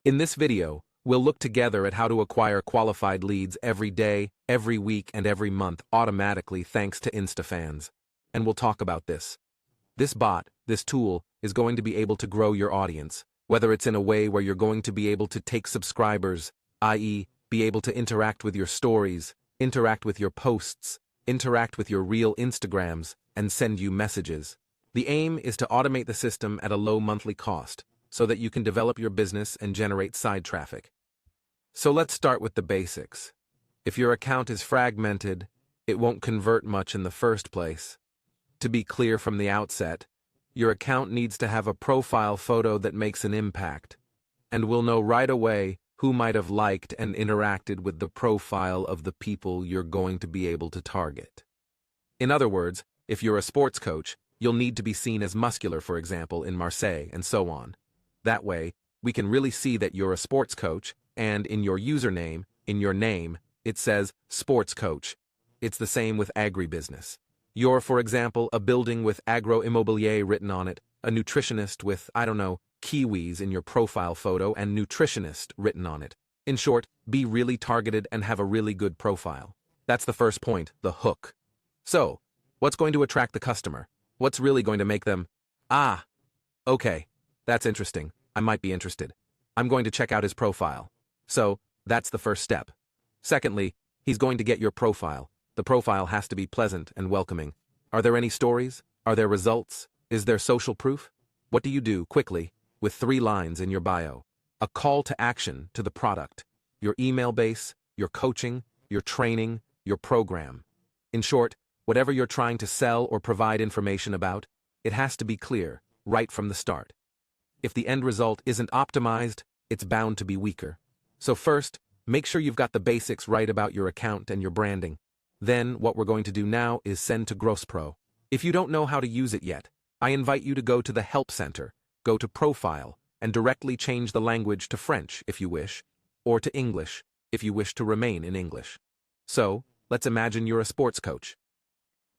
In this video, we'll look together at how to acquire qualified leads every day, every week, and every month automatically thanks to Instafans. And we'll talk about this. This bot, this tool, is going to be able to grow your audience, whether it's in a way where you're going to be able to take subscribers, i.e., be able to interact with your stories, interact with your posts, interact with your real Instagrams, and send you messages. The aim is to automate the system at a low monthly cost, so that you can develop your business and generate side traffic. So let's start with the basics. If your account is fragmented, it won't convert much in the first place. To be clear from the outset, your account needs to have a profile photo that makes an impact, and we'll know right away who might have liked and interacted with the profile of the people you're going to be able to target. In other words, if you're a sports coach, you'll need to be seen as muscular, for example, in Marseille, and so on. That way, we can really see that you're a sports coach, and in your username, in your name, it says sports coach. It's the same with agribusiness. You're, for example, a building with agro-immobilier written on it, a nutritionist with, I don't know, kiwis in your profile photo and nutritionist written on it. In short, be really targeted and have a really good profile. That's the first point, the hook. So, what's going to attract the customer? What's really going to make them, okay, that's interesting, I might be interested. I'm going to check out his profile. So, that's the first step. Secondly, he's going to get your profile. The profile has to be pleasant and welcoming. Are there any stories? Are there results? Is there social proof? What do you do, quickly, with 3 lines in your bio? A call to action to the product, your email base, your coaching, your training, your program. In short, whatever you're trying to sell or provide information about, it has to be clear, right from the start. If the end result isn't optimized, it's bound to be weaker. So first, make sure you've got the basics right about your account and your branding. Then, what we're going to do now is send to GrossPro. If you don't know how to use it yet, I invite you to go to the Help Center, go to Profile, and directly change the language to French if you wish, or to English if you wish to remain in English. So, let's imagine you're a sports coach.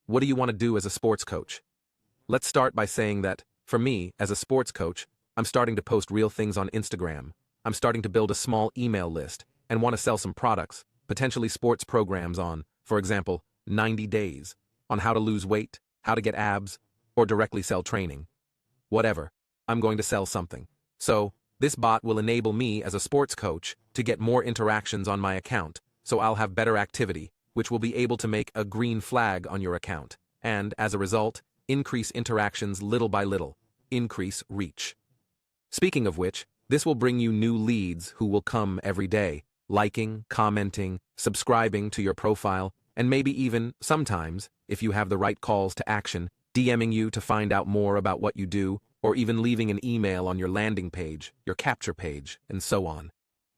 What do you want to do as a sports coach? Let's start by saying that, for me, as a sports coach, I'm starting to post real things on Instagram. I'm starting to build a small email list and want to sell some products, potentially sports programs on, for example, 90 days, on how to lose weight, how to get abs, or directly sell training. Whatever, I'm going to sell something. So, this bot will enable me as a sports coach to get more interactions on my account, so I'll have better activity, which will be able to make a green flag on your account, and, as a result, increase interactions little by little, increase reach. Speaking of which, this will bring you new leads who will come every day, liking, commenting, subscribing to your profile, and maybe even, sometimes, if you have the right calls to action, DMing you to find out more about what you do, or even leaving an email on your landing page, your capture page, and so on.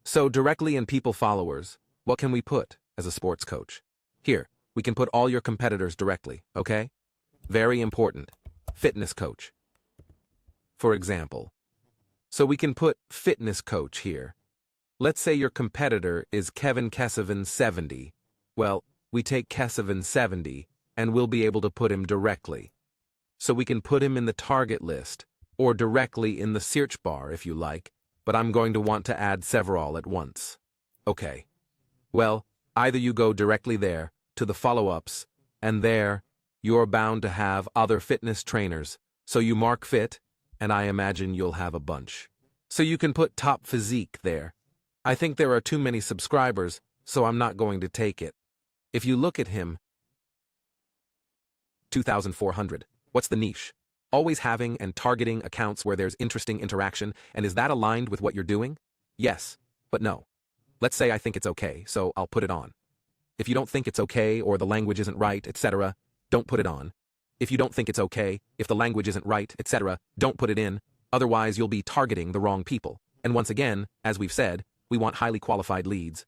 So directly in people followers, what can we put as a sports coach? Here, we can put all your competitors directly, okay? Very important. Fitness coach. For example. So we can put fitness coach here. Let's say your competitor is Kevin Kesavan 70. Well, we take Kesavan 70, and we'll be able to put him directly. So we can put him in the target list, or directly in the search bar if you like, but I'm going to want to add several at once. Okay. Well, either you go directly there, to the follow-ups, and there, you're bound to have other fitness trainers, so you mark fit, and I imagine you'll have a bunch. So you can put top physique there. I think there are too many subscribers, so I'm not going to take it. If you look at him, 2,400. What's the niche? Always having and targeting accounts where there's interesting interaction, and is that aligned with what you're doing? Yes, but no. Let's say I think it's okay, so I'll put it on. If you don't think it's okay, or the language isn't right, etc., don't put it on. If you don't think it's okay, if the language isn't right, etc., don't put it in, otherwise you'll be targeting the wrong people. And once again, as we've said, we want highly qualified leads.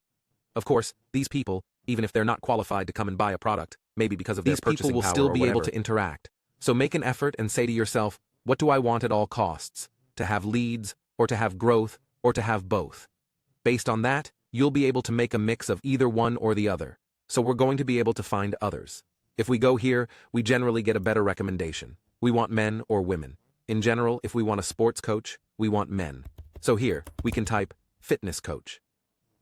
Of course, these people, even if they're not qualified to come and buy a product, maybe because of their purchasing power, these people will still be able to interact. So make an effort and say to yourself, what do I want at all costs? To have leads, or to have growth, or to have both? Based on that, you'll be able to make a mix of either one or the other. So we're going to be able to find others. If we go here, we generally get a better recommendation. We want men or women. In general, if we want a sports coach, we want men. So here, we can type fitness coach.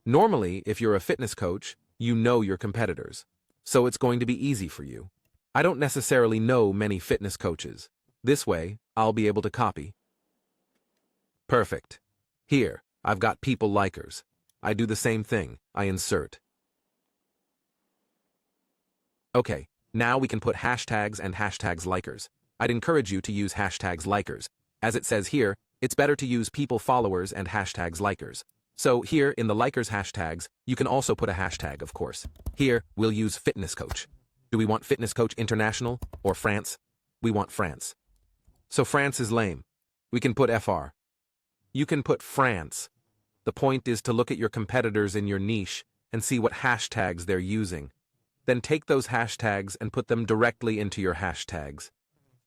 Normally, if you're a fitness coach, you know your competitors, so it's going to be easy for you. I don't necessarily know many fitness coaches. This way, I'll be able to copy. Perfect. Here, I've got people likers. I do the same thing. I insert. Okay, now we can put hashtags and hashtags likers. I'd encourage you to use hashtags likers. As it says here, it's better to use people followers and hashtags likers. So here in the likers hashtags, you can also put a hashtag, of course. Here, we'll use fitness coach. Do we want fitness coach international or France? We want France. So France is lame. We can put FR. You can put France. The point is to look at your competitors in your niche and see what hashtags they're using. Then take those hashtags and put them directly into your hashtags.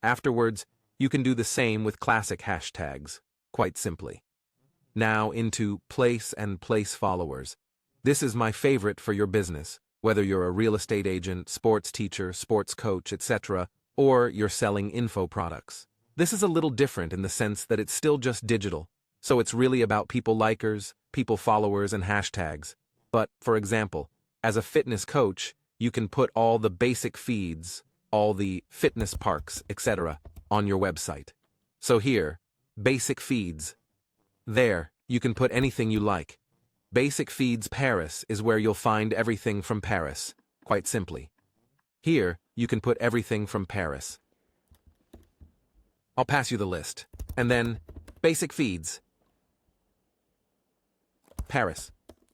Afterwards, you can do the same with classic hashtags, quite simply. Now into place and place followers. This is my favorite for your business, whether you're a real estate agent, sports teacher, sports coach, etc., or you're selling info products. This is a little different in the sense that it's still just digital, so it's really about people likers, people followers, and hashtags. But, for example, as a fitness coach, you can put all the basic feeds, all the fitness parks, etc., on your website. So here, basic feeds. There, you can put anything you like. Basic feeds Paris is where you'll find everything from Paris, quite simply. Here, you can put everything from Paris. I'll pass you the list. And then, basic feeds. Paris.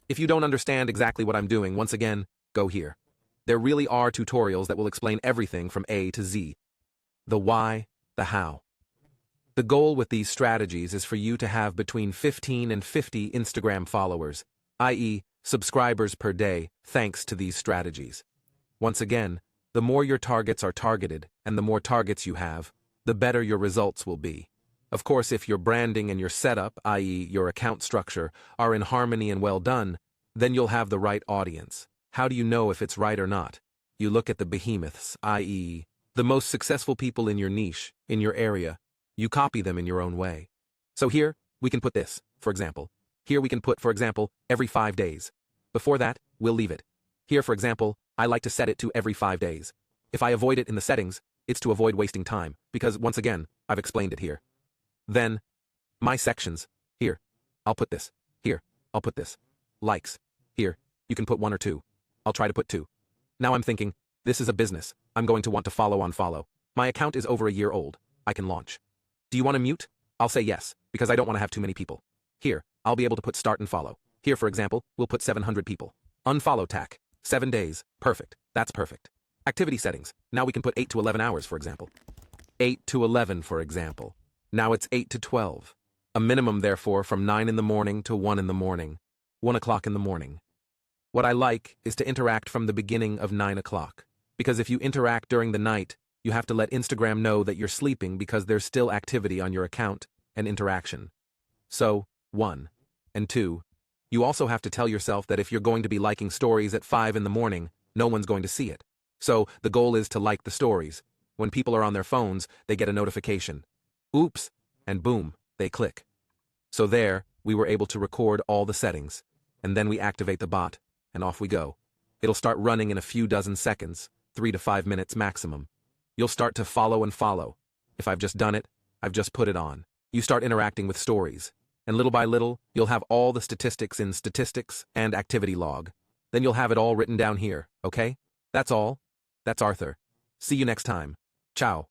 If you don't understand exactly what I'm doing, once again, go here. There really are tutorials that will explain everything from A to Z. The why, the how. The goal with these strategies is for you to have between 15 and 50 Instagram followers, i.e., subscribers per day, thanks to these strategies. Once again, the more your targets are targeted and the more targets you have, the better your results will be. Of course, if your branding and your setup, i.e., your account structure, are in harmony and well done, then you'll have the right audience. How do you know if it's right or not? You look at the behemoths, i.e., the most successful people in your niche, in your area. You copy them in your own way. So here, we can put this, for example. Here we can put, for example, every 5 days. Before that, we'll leave it. Here, for example, I like to set it to every 5 days. If I avoid it in the settings, it's to avoid wasting time, because once again, I've explained it here. Then, my sections. Here, I'll put this. Here, I'll put this. Likes. Here, you can put 1 or 2. I'll try to put 2. Now I'm thinking, this is a business. I'm going to want to follow on follow. My account is over a year old. I can launch. Do you want to mute? I'll say yes, because I don't want to have too many people. Here, I'll be able to put start and follow. Here, for example, we'll put 700 people. Unfollow tack. 7 days. Perfect. That's perfect. Activity settings. Now we can put 8 to 11 hours, for example. 8 to 11, for example. Now it's 8 to 12. A minimum, therefore, from 9 in the morning to 1 in the morning. 1 o'clock in the morning. What I like is to interact from the beginning of 9 o'clock. Because if you interact during the night, you have to let Instagram know that you're sleeping because there's still activity on your account and interaction. So, 1. And 2. You also have to tell yourself that if you're going to be liking stories at 5 in the morning, no one's going to see it. So, the goal is to like the stories. When people are on their phones, they get a notification. Oops, and boom, they click. So there, we were able to record all the settings, and then we activate the bot, and off we go. It'll start running in a few dozen seconds, 3 to 5 minutes maximum. You'll start to follow and follow. If I've just done it, I've just put it on. You start interacting with stories, and little by little, you'll have all the statistics in statistics and activity log. Then you'll have it all written down here, okay? That's all. That's Arthur. See you next time. Ciao.